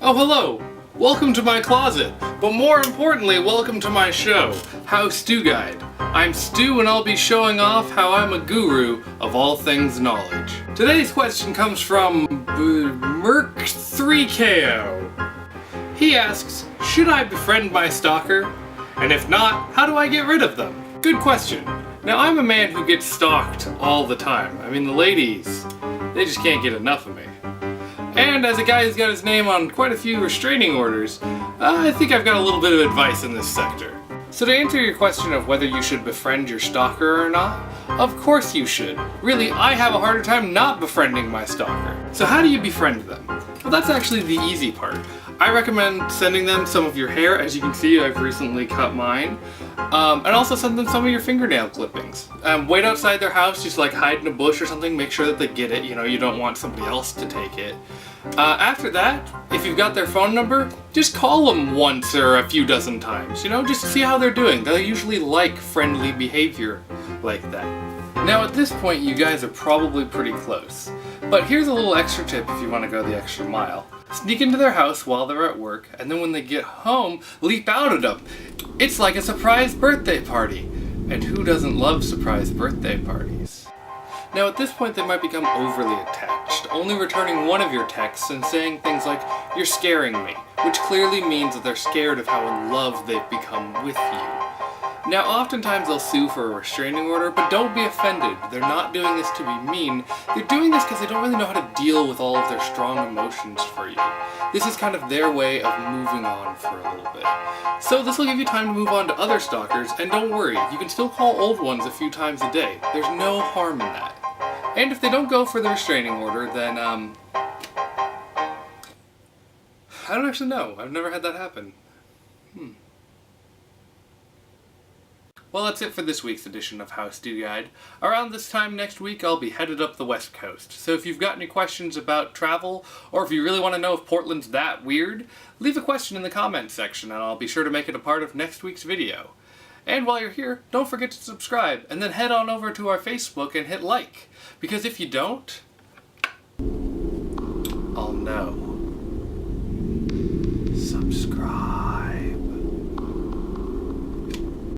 Oh, hello! Welcome to my closet, but more importantly, welcome to my show, How Stu Guide. I'm Stu and I'll be showing off how I'm a guru of all things knowledge. Today's question comes from Merc3KO. He asks, should I befriend my stalker? And if not, how do I get rid of them? Good question. Now I'm a man who gets stalked all the time. I mean, the ladies, they just can't get enough of me. And as a guy who's got his name on quite a few restraining orders, I think I've got a little bit of advice in this sector. So to answer your question of whether you should befriend your stalker or not, of course you should. Really, I have a harder time not befriending my stalker. So how do you befriend them? Well, that's actually the easy part. I recommend sending them some of your hair. As you can see, I've recently cut mine. And also send them some of your fingernail clippings. Wait outside their house, just like hide in a bush or something, make sure that they get it. You know, you don't want somebody else to take it. After that, if you've got their phone number, just call them once or a few dozen times, you know, just to see how they're doing. They'll usually like friendly behavior like that. Now at this point, you guys are probably pretty close. But here's a little extra tip if you want to go the extra mile. Sneak into their house while they're at work, and then when they get home, leap out at them. It's like a surprise birthday party. And who doesn't love surprise birthday parties? Now at this point they might become overly attached, only returning one of your texts and saying things like, "You're scaring me," which clearly means that they're scared of how in love they've become with you. Now oftentimes they'll sue for a restraining order, but don't be offended. They're not doing this to be mean. They're doing this because they don't really know how to deal with all of their strong emotions for you. This is kind of their way of moving on for a little bit. So this will give you time to move on to other stalkers, and don't worry, you can still call old ones a few times a day. There's no harm in that. And if they don't go for the restraining order, then I don't actually know. I've never had that happen. Well, that's it for this week's edition of How Stu Guide. Around this time next week, I'll be headed up the West Coast. So if you've got any questions about travel, or if you really want to know if Portland's that weird, leave a question in the comments section and I'll be sure to make it a part of next week's video. And while you're here, don't forget to subscribe, and then head on over to our Facebook and hit like. Because if you don't, I'll know. Subscribe.